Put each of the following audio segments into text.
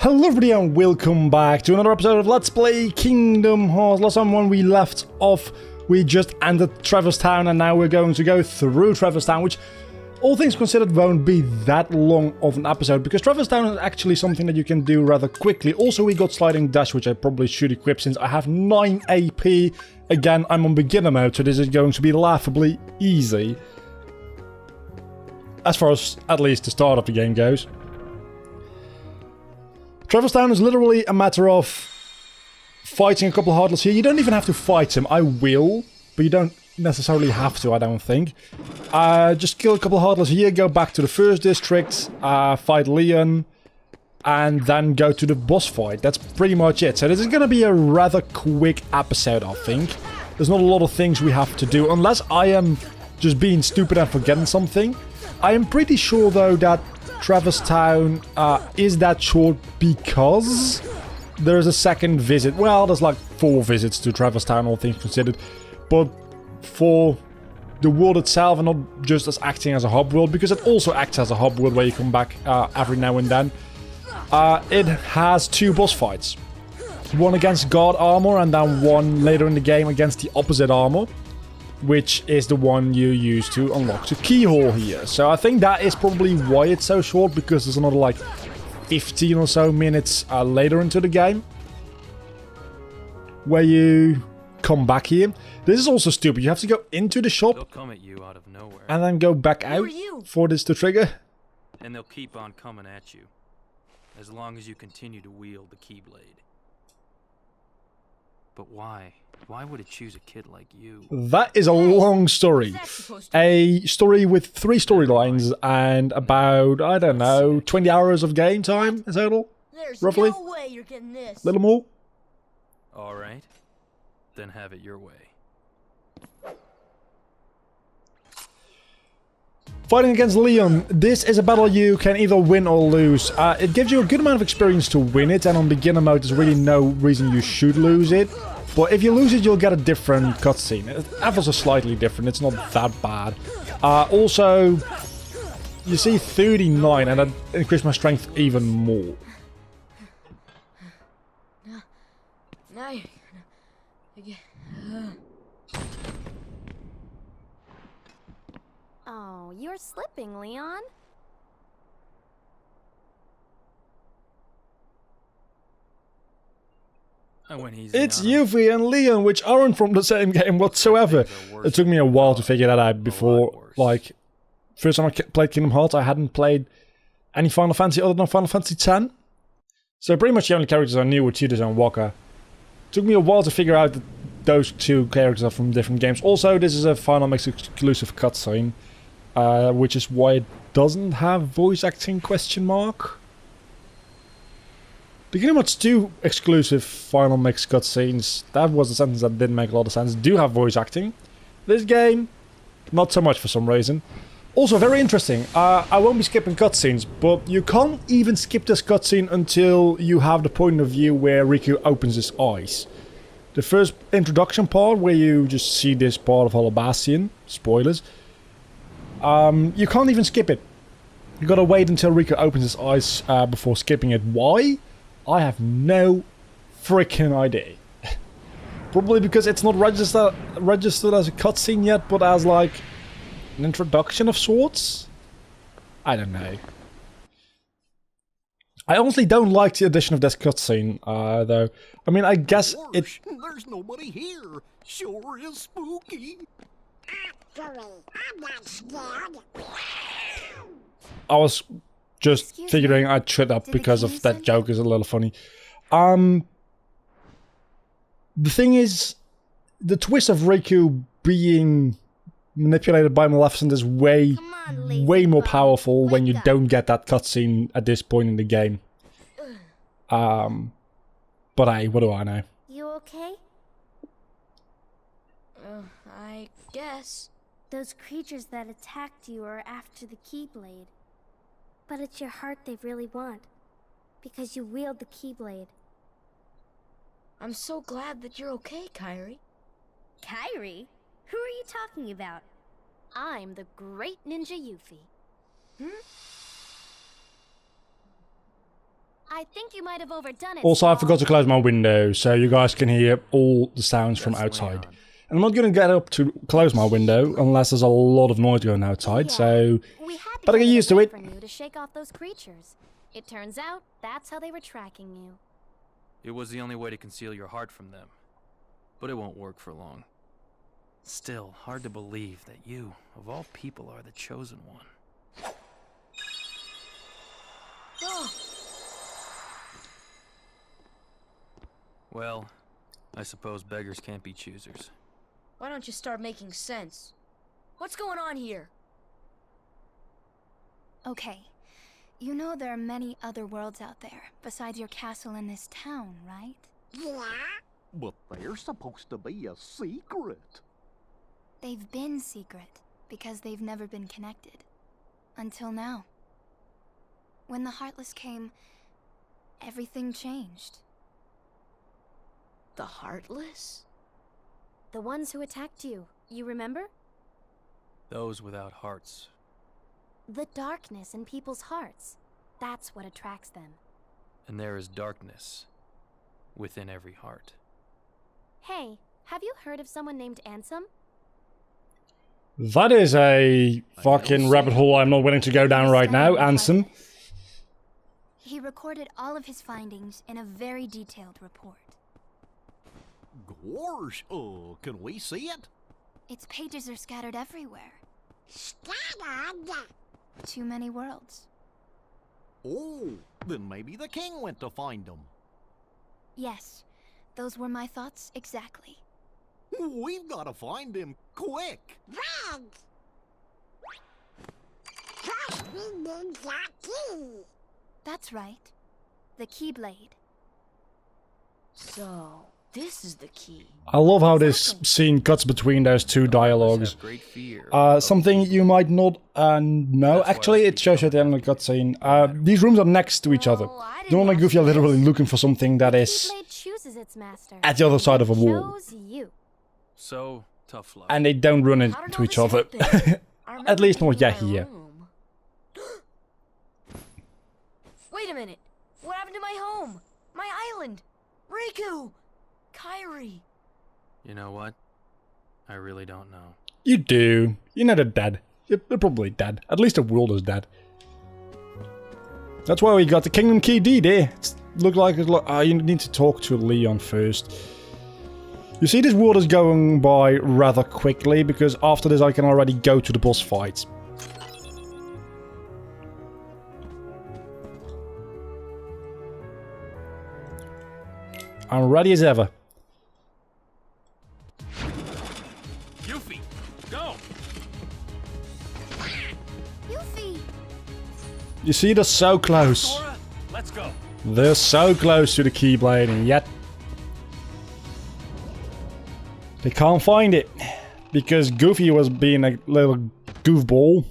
Hello everybody and welcome back to another episode of Let's Play Kingdom Hearts. Last time when we left off, we just ended Traversetown and now we're going to go through Traversetown, which all things considered won't be that long of an episode because Traversetown is actually something that you can do rather quickly. Also, we got Sliding Dash, which I probably should equip since I have 9 AP. Again, I'm on beginner mode, so this is going to be laughably easy. As far as at least the start of the game goes. Traversetown is literally a matter of fighting a couple of hardless here. You don't even have to fight him. I will, but you don't necessarily have to, I don't think. Just kill a couple of hardless here, go back to the first district, fight Leon, and then go to the boss fight. That's pretty much it. So this is going to be a rather quick episode, I think. There's not a lot of things we have to do, unless I am just being stupid and forgetting something. I am pretty sure, though, that Traversetown is that short because there's a second visit. Well, there's like 4 visits to Traversetown, all things considered. But for the world itself, and not just as acting as a hub world, because it also acts as a hub world where you come back every now and then. It has 2 boss fights. One against God armor, and then one later in the game against the opposite armor, which is the one you use to unlock the keyhole here. So I think that is probably why it's so short, because there's another like 15 or so minutes later into the game where you come back here. This is also stupid. You have to go into the shop they'll come at you out of nowhere, and then go back out for this to trigger. and they'll keep on coming at you as long as you continue to wield the Keyblade. But why? Why would it choose a kid like you? That is a long story. A story with 3 storylines and about, I don't know, 20 hours of game time in total? Roughly? No way you're getting this. Little more? Alright, then have it your way. Fighting against Leon. This is a battle you can either win or lose. It gives you a good amount of experience to win it, and on beginner mode there's really no reason you should lose it. But if you lose it, you'll get a different cutscene. Ever so slightly different, it's not that bad. Also, you see 39, and that increased my strength even more. Now you're gonna get... Oh, you're slipping, Leon. I went easy. It's on him. Yuffie and Leon, which aren't from the same game whatsoever. It took me a while to figure that out before, like, first time I played Kingdom Hearts, I hadn't played any Final Fantasy other than Final Fantasy X. So pretty much the only characters I knew were Tidus and Wakka. Took me a while to figure out that those 2 characters are from different games. Also, this is a Final Mix exclusive cutscene, which is why it doesn't have voice acting question mark. The Kingdom Hearts 2 exclusive Final Mix cutscenes, that was a sentence that didn't make a lot of sense, do have voice acting. This game, not so much for some reason. Also, very interesting, I won't be skipping cutscenes, but you can't even skip this cutscene until you have the point of view where Riku opens his eyes. The first introduction part, where you just see this part of Hollow Bastion, spoilers, you can't even skip it. You gotta wait until Riku opens his eyes before skipping it. Why? I have no freaking idea. Probably because it's not registered as a cutscene yet, but as like an introduction of sorts? I don't know. I honestly don't like the addition of this cutscene, though. I mean, I guess it... There's nobody here. Sure is spooky. Actually, I'm not scared. I was just Excuse figuring me, I'd trip up did the because king of that send joke is a little funny. The thing is, the twist of Riku being manipulated by Maleficent is way on, lazy more bum. powerful when you Wake up. don't get that cutscene at this point in the game. But hey, what do I know? You okay? I guess. Those creatures that attacked you are after the Keyblade. But it's your heart they really want. Because you wield the Keyblade. I'm so glad that you're okay, Kairi. Kairi? Who are you talking about? I'm the great ninja Yuffie. I think you might have overdone it. Also, I Saul. forgot to close my window, so you guys can hear all the sounds from That's outside. Leon. And I'm not going to get up to close my window unless there's a lot of noise going outside, Yeah. so... We had to Better get get used to away it. from you to shake off those creatures. It turns out that's how they were tracking you. It was the only way to conceal your heart from them. But it won't work for long. Still, hard to believe that you, of all people, are the chosen one. Well, I suppose beggars can't be choosers. Why don't you start making sense? What's going on here? Okay. You know there are many other worlds out there, besides your castle in this town, right? Yeah? But they're supposed to be a secret. They've been secret, because they've never been connected. Until now. When the Heartless came, everything changed. The Heartless? The ones who attacked you, you remember? Those without hearts. The darkness in people's hearts. That's what attracts them. And there is darkness within every heart. Hey, have you heard of someone named Ansem? That is a fucking rabbit hole I'm not willing to go down right now, Ansem. He recorded all of his findings in a very detailed report. Gosh, can we see it? Its pages are scattered everywhere. Scattered. Too many worlds. Oh, then maybe the king went to find them. Yes, those were my thoughts exactly. We've got to find him quick. Red. First we need the key. That's right. The Keyblade. So, this is the key. I love how this scene cuts between those two dialogues. Have great fear of Something you might not know. That's why Actually, I it shows you at the end of the cutscene. These rooms are next to each other. Oh, I didn't Don't like ask Goofy are you literally this. looking for something that is Keyblade chooses its master. at the other side of a wall. Chose you. So, tough luck. And they don't run How into did all each this other. happen? I At remember least not being yet in my here. room. Wait a minute. What happened to my home? My island? Riku! Kairi! You know what? I really don't know. You do. You know they're dead. They're probably dead. At least the world is dead. That's why we got the Kingdom Key deed there. Look like it's like you need to talk to Leon first. You see, this world is going by rather quickly because after this I can already go to the boss fights. I'm ready as ever. Yuffie, go! Yuffie! You see, they're so close. Sora, let's go. They're so close to the Keyblade, and yet they can't find it because Goofy was being a little goofball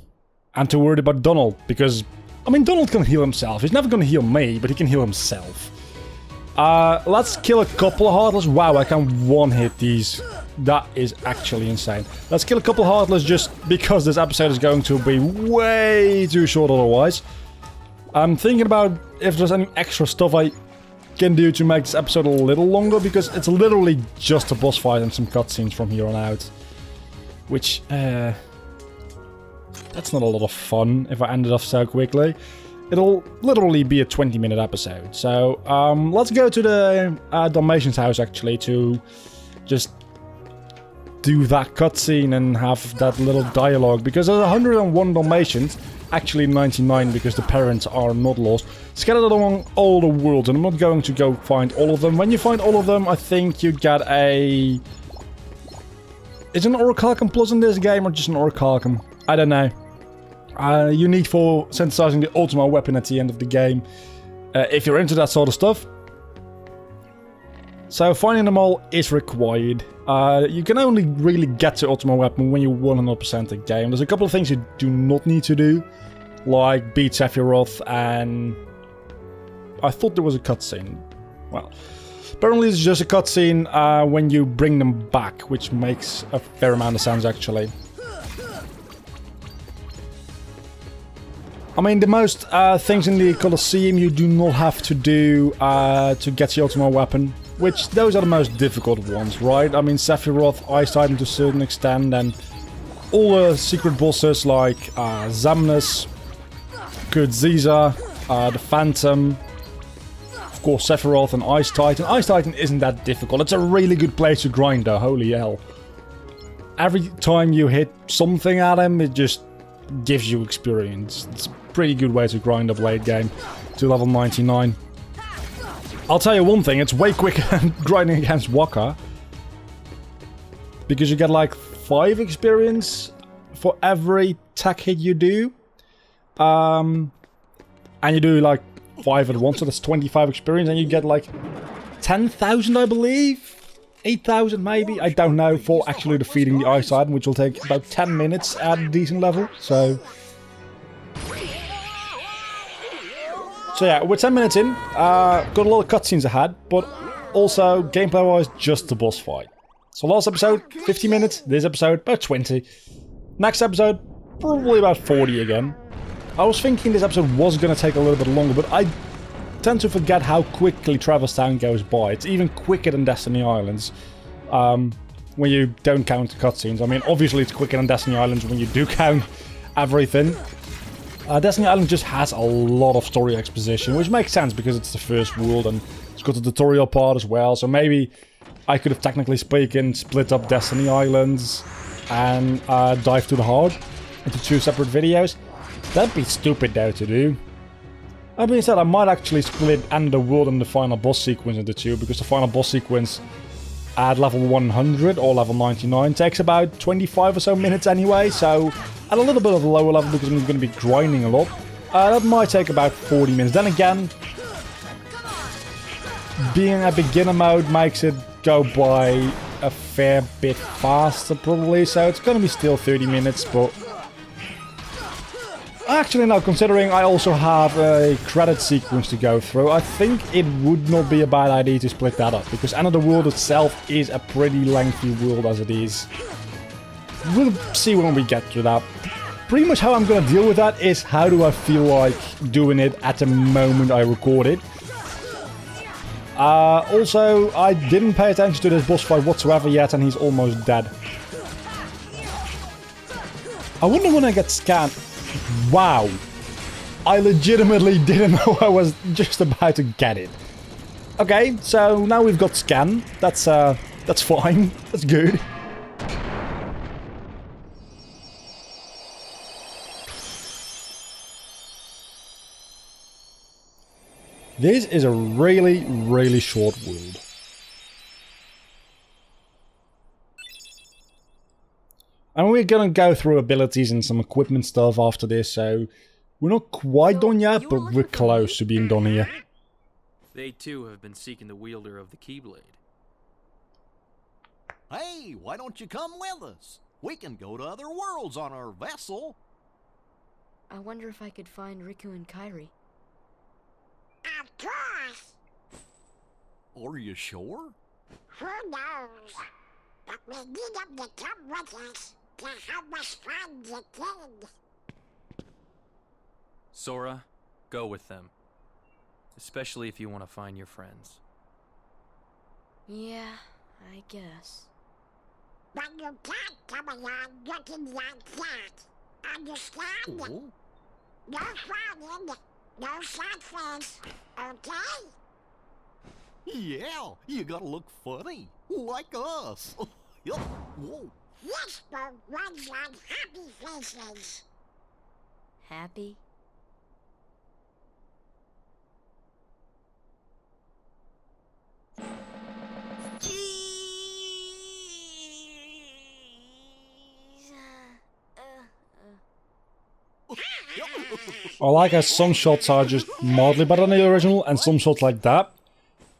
and too worried about Donald because, I mean, Donald can heal himself. He's never gonna heal me, but he can heal himself. Let's kill a couple of Heartless. Wow, I can one-hit these. That is actually insane. Let's kill a couple of Heartless just because this episode is going to be way too short otherwise. I'm thinking about if there's any extra stuff I can do to make this episode a little longer, because it's literally just a boss fight and some cutscenes from here on out. Which, that's not a lot of fun if I end it off so quickly. It'll literally be a 20-minute episode. So, let's go to the Dalmatian's house, actually, to just do that cutscene and have that little dialogue. Because there's 101 Dalmatians, actually 99 because the parents are not lost, scattered along all the worlds, and I'm not going to go find all of them. When you find all of them, I think you get a... Is an Orichalcum Plus in this game, or just an Orichalcum? I don't know. You need for synthesizing the ultimate weapon at the end of the game, if you're into that sort of stuff. So finding them all is required. You can only really get to ultimate weapon when you 100% the game. There's a couple of things you do not need to do, like beat Sephiroth, and I thought there was a cutscene. Well, apparently it's just a cutscene when you bring them back, which makes a fair amount of sense actually. I mean, the most things in the Colosseum you do not have to do to get the ultimate weapon, which those are the most difficult ones, right? I mean, Sephiroth, Ice Titan to a certain extent, and all the secret bosses like Zamnus, Kurtziza, the Phantom, of course Sephiroth and Ice Titan. Ice Titan isn't that difficult. It's a really good place to grind though, holy hell. Every time you hit something at him, it just gives you experience. It's a pretty good way to grind up late game to level 99. I'll tell you one thing, it's way quicker than grinding against Waka. Because you get like 5 experience for every tech hit you do. And you do like 5 at once, so that's 25 experience, and you get like 10,000 I believe? 8,000 maybe? I don't know, for actually defeating the Ice Titan, which will take about 10 minutes at a decent level, so... So yeah, we're 10 minutes in, got a lot of cutscenes ahead, but also, gameplay-wise, just the boss fight. So last episode, 50 minutes, this episode, about 20. Next episode, probably about 40 again. I was thinking this episode was going to take a little bit longer, but I tend to forget how quickly Traversetown goes by. It's even quicker than Destiny Islands, when you don't count the cutscenes. I mean, obviously it's quicker than Destiny Islands when you do count everything. Destiny Island just has a lot of story exposition, which makes sense because it's the first world and it's got the tutorial part as well. So maybe I could have technically speaking split up Destiny Islands and dive to the heart into 2 separate videos. That'd be stupid though to do. That being said, I might actually split End of the World and the final boss sequence into 2, because the final boss sequence at level 100 or level 99 takes about 25 or so minutes anyway, so at a little bit of a lower level because I'm going to be grinding a lot, that might take about 40 minutes. Then again, being a beginner mode makes it go by a fair bit faster probably, so it's going to be still 30 minutes, but... Actually, now considering I also have a credit sequence to go through, I think it would not be a bad idea to split that up, because End of the World itself is a pretty lengthy world as it is. We'll see when we get to that. Pretty much how I'm gonna deal with that is how do I feel like doing it at the moment I record it. Also, I didn't pay attention to this boss fight whatsoever yet, and he's almost dead. I wonder when I get scanned. Wow, I legitimately didn't know I was just about to get it. Okay, so now we've got scan. That's fine. That's good. This is a really, really short world. And we're gonna go through abilities and some equipment stuff after this, so we're not quite done yet, but we're close to being done here. They too have been seeking the wielder of the Keyblade. Hey, why don't you come with us? We can go to other worlds on our vessel. I wonder if I could find Riku and Kairi. Of course. Are you sure? Who knows? But we need them to come with us to help us find the kid. Sora, go with them. Especially if you want to find your friends. Yeah, I guess. But you can't come along looking like that. Understand? Oh. No frowning, no sad face, okay? Yeah, you gotta look funny, like us. Yup. Whoa. Yes, but ones on happy faces. Happy? I like how some shots are just mildly better than the original, and some shots like that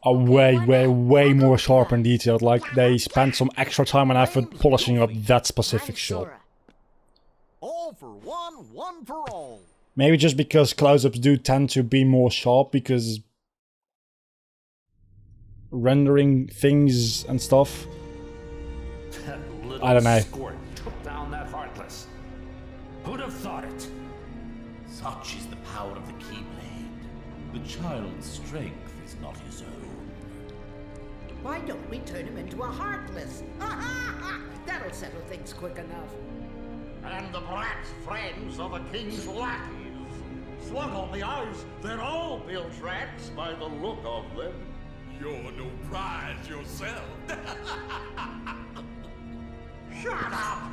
are way more sharp and detailed. Like they spent some extra time and effort polishing up that specific shot. All for one, one for all. Maybe just because close-ups do tend to be more sharp because rendering things and stuff. I don't know. Squirt took down that Heartless. Who'd have thought it? Such is the power of the Keyblade. The child's strength is not his own. Why don't we turn him into a Heartless? That'll settle things quick enough. And the brat's friends are the king's lackeys. Slug on the eyes, they're all bilge rats by the look of them. You're no prize yourself. Shut up!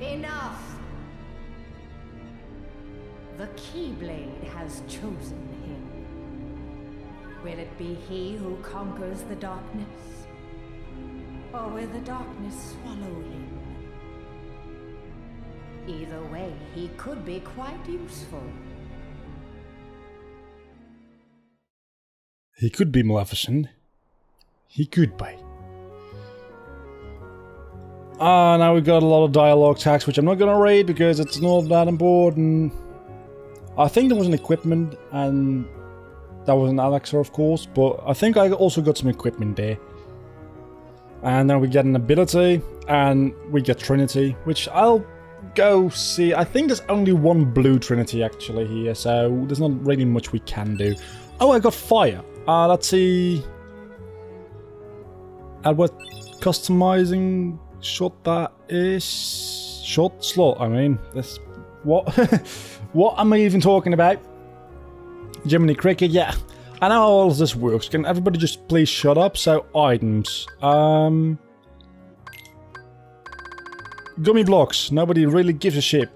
Enough! The Keyblade has chosen him. Will it be he who conquers the darkness? Or will the darkness swallow him? Either way, he could be quite useful. He could be Maleficent. He could be. Now we got a lot of dialogue tags, which I'm not gonna read because it's not that important. I think there was an equipment, and that was an Alexa, of course, but I think I also got some equipment there. And then we get an ability, and we get Trinity, which I'll go see. I think there's only one blue Trinity actually here, so there's not really much we can do. Oh, I got fire. Let's see at what customizing shot that is. Shot slot, I mean. That's what what am I even talking about? Jiminy Cricket, yeah. I know how all of this works. Can everybody just please shut up? So, items. Gummy blocks. Nobody really gives a shit.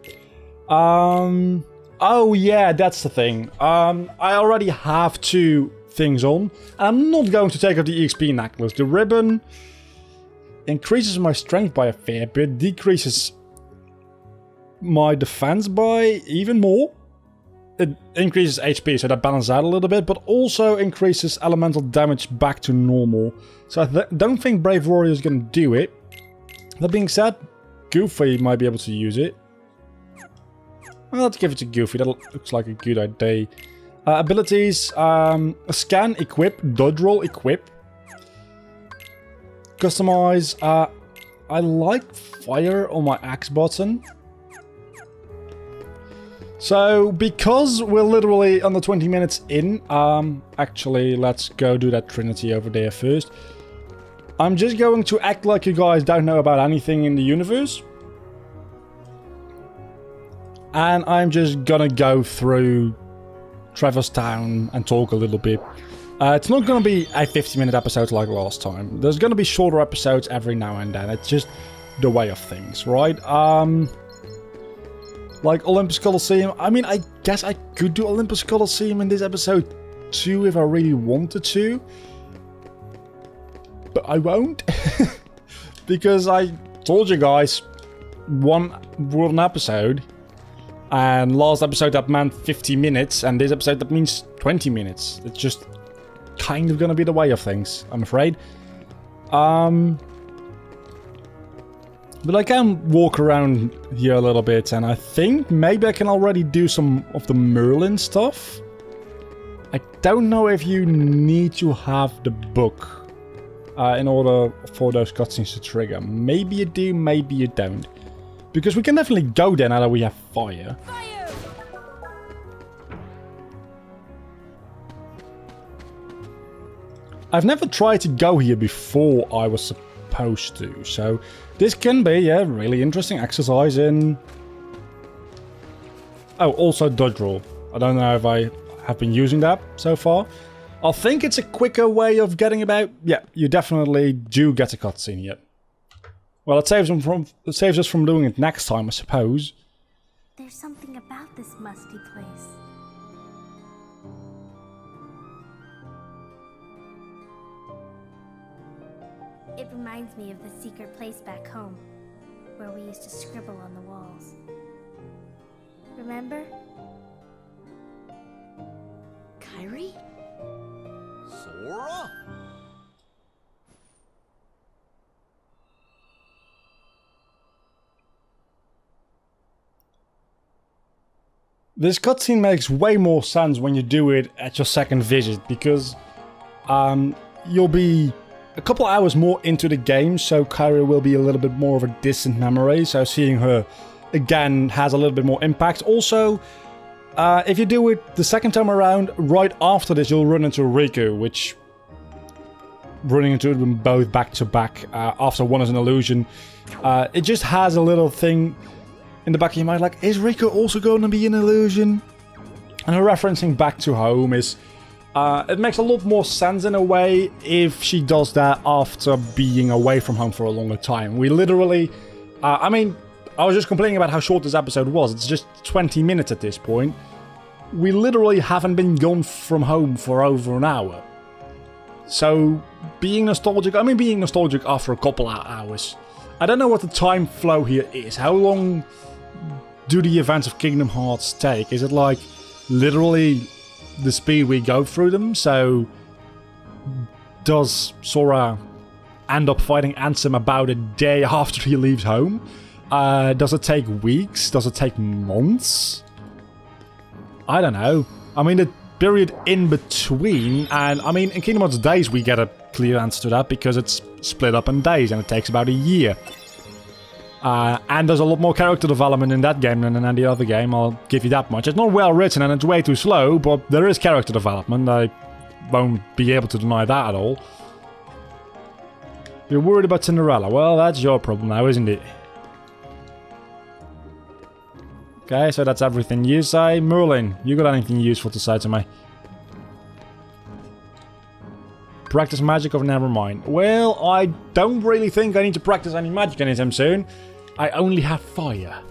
Oh yeah, that's the thing. I already have 2 things on. And I'm not going to take off the EXP necklace. The ribbon increases my strength by a fair bit, decreases my defense by even more. It increases HP, so that balances out a little bit, but also increases elemental damage back to normal. So I don't think Brave Warrior is going to do it. That being said, Goofy might be able to use it. Well, let's give it to Goofy. That looks like a good idea. Abilities, scan, equip, dodge roll, equip. Customize, I like fire on my axe button. So, because we're literally under 20 minutes in, actually, let's go do that Trinity over there first. I'm just going to act like you guys don't know about anything in the universe. And I'm just gonna go through Traversetown and talk a little bit. It's not gonna be a 50-minute episode like last time. There's gonna be shorter episodes every now and then. It's just the way of things, right? Like Olympus Coliseum. I mean, I guess I could do Olympus Coliseum in this episode too if I really wanted to. But I won't. Because I told you guys, one episode. And last episode that meant 50 minutes. And this episode that means 20 minutes. It's just kind of gonna be the way of things, I'm afraid. But I can walk around here a little bit, and I think maybe I can already do some of the Merlin stuff. I don't know if you need to have the book in order for those cutscenes to trigger. Maybe you do, maybe you don't. Because we can definitely go there now that we have fire. Fire! I've never tried to go here before I was supposed to, so this can be a really interesting exercise in... Oh, also dodge roll. I don't know if I have been using that so far. I think it's a quicker way of getting about... Yeah, you definitely do get a cutscene here. Well, it saves us from doing it next time, I suppose. There's something about this musty place. It reminds me of the secret place back home, where we used to scribble on the walls. Remember? Kairi? Sora? This cutscene makes way more sense when you do it at your second visit, because you'll be a couple hours more into the game, so Kairi will be a little bit more of a distant memory, so seeing her again has a little bit more impact. Also, If you do it the second time around, right after this you'll run into Riku, which... running into them both back to back after one is an illusion. It just has a little thing in the back of your mind like, is Riku also going to be an illusion? And her referencing back to home is... it makes a lot more sense in a way if she does that after being away from home for a longer time. We literally... I mean, I was just complaining about how short this episode was. It's just 20 minutes at this point. We literally haven't been gone from home for over an hour. So, being nostalgic... I mean, being nostalgic after a couple of hours. I don't know what the time flow here is. How long do the events of Kingdom Hearts take? Is it like literally the speed we go through them? So, does Sora end up fighting Ansem about a day after he leaves home? Does it take weeks? Does it take months? I don't know. I mean, the period in between, and I mean, in Kingdom Hearts Days we get a clear answer to that because it's split up in days and it takes about a year. And there's a lot more character development in that game than in any other game, I'll give you that much. It's not well written and it's way too slow, but there is character development. I won't be able to deny that at all. You're worried about Cinderella? Well, that's your problem now, isn't it? Okay, so that's everything you say. Merlin, you got anything useful to say to me? Practice magic or never mind? Well, I don't really think I need to practice any magic anytime soon. I only have fire.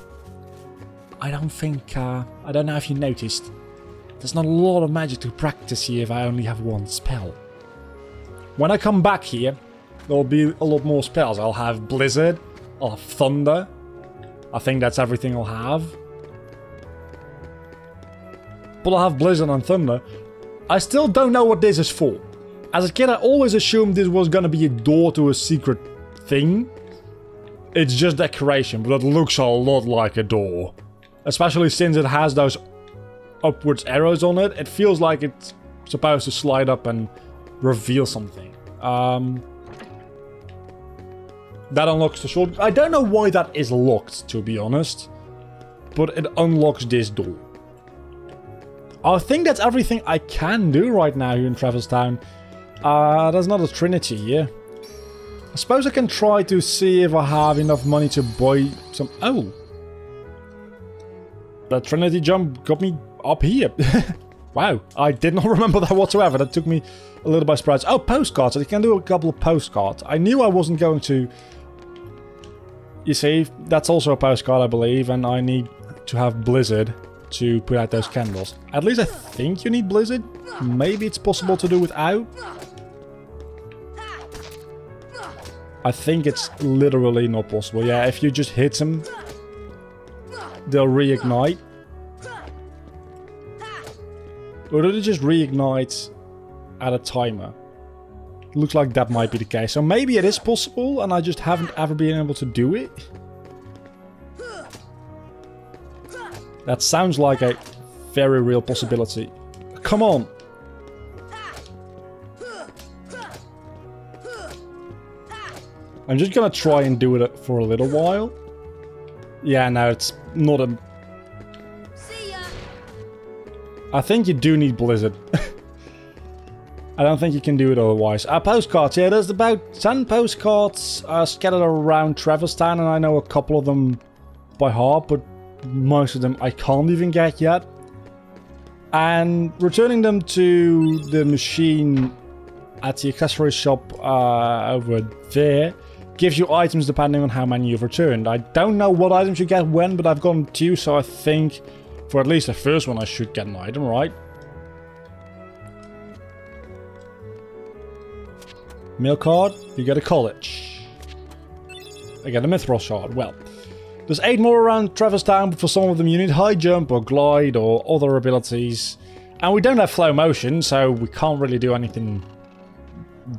I don't think, I don't know if you noticed. There's not a lot of magic to practice here if I only have one spell. When I come back here, there'll be a lot more spells. I'll have Blizzard, I'll have Thunder. I think that's everything I'll have. But I'll have Blizzard and Thunder. I still don't know what this is for. As a kid, I always assumed this was gonna be a door to a secret thing. It's just decoration, but it looks a lot like a door. Especially since it has those upwards arrows on it. It feels like it's supposed to slide up and reveal something. That unlocks the short... I don't know why that is locked, to be honest. But it unlocks this door. I think that's everything I can do right now here in Traversetown. There's not a Trinity here. I suppose I can try to see if I have enough money to buy some... Oh! That Trinity jump got me up here. Wow, I did not remember that whatsoever. That took me a little by surprise. Oh, postcards. I can do a couple of postcards. I knew I wasn't going to... You see, that's also a postcard, I believe, and I need to have Blizzard to put out those candles. At least I think you need Blizzard. Maybe it's possible to do without. I think it's literally not possible. Yeah, if you just hit them, they'll reignite. Or did it just reignite at a timer? Looks like that might be the case. So maybe it is possible and I just haven't ever been able to do it. That sounds like a very real possibility. Come on! I'm just gonna try and do it for a little while. Yeah, no, it's not a... See ya. I think you do need Blizzard. I don't think you can do it otherwise. Postcards, yeah, there's about 10 postcards scattered around Traversetown, and I know a couple of them by heart, but most of them I can't even get yet. And returning them to the machine at the accessory shop over there gives you items depending on how many you've returned. I don't know what items you get when, but I've gotten 2, so I think for at least the first one I should get an item, right? Mail card, you get a college. I get a Mithril shard. Well, there's 8 more around Traversetown, but for some of them you need high jump or glide or other abilities. And we don't have flow motion, so we can't really do anything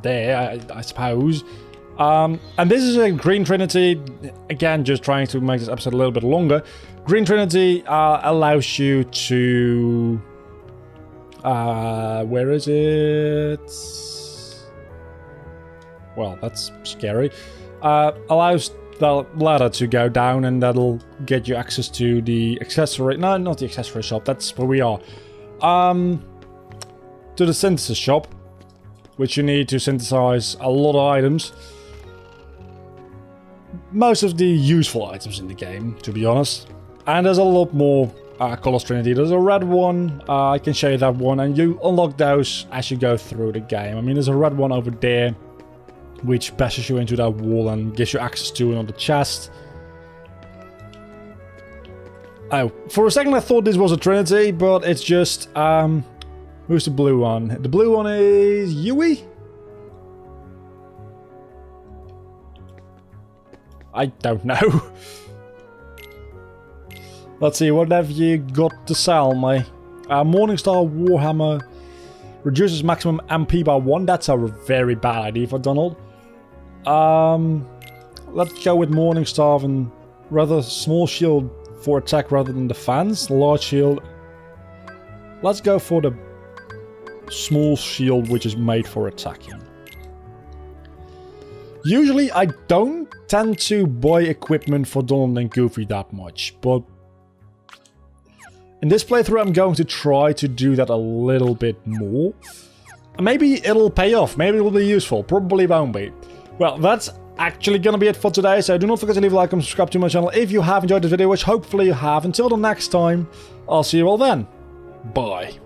there, I suppose. And this is a Green Trinity. Again, just trying to make this episode a little bit longer. Green Trinity allows you to... where is it? Well, that's scary. Allows that ladder to go down, and that'll get you access to the accessory. No, not the accessory shop. That's where we are. To the synthesis shop, which you need to synthesize a lot of items. Most of the useful items in the game, to be honest. And there's a lot more colors trinity. There's a red one. I can show you that one, and you unlock those as you go through the game. I mean, there's a red one over there, which bashes you into that wall and gives you access to another chest. Oh, for a second I thought this was a trinity, but it's just, who's the blue one? The blue one is Yui? I don't know. Let's see, what have you got to sell me? Morningstar Warhammer reduces maximum MP by 1. That's a very bad idea for Donald. Let's go with Morningstar and rather small shield for attack rather than defense. Large shield. Let's go for the small shield, which is made for attacking. Usually I don't tend to buy equipment for Donald and Goofy that much, but in this playthrough I'm going to try to do that a little bit more. Maybe it'll pay off, maybe it'll be useful, probably won't be. Well, that's actually gonna be it for today, so do not forget to leave a like and subscribe to my channel if you have enjoyed this video, which hopefully you have. Until the next time, I'll see you all then. Bye.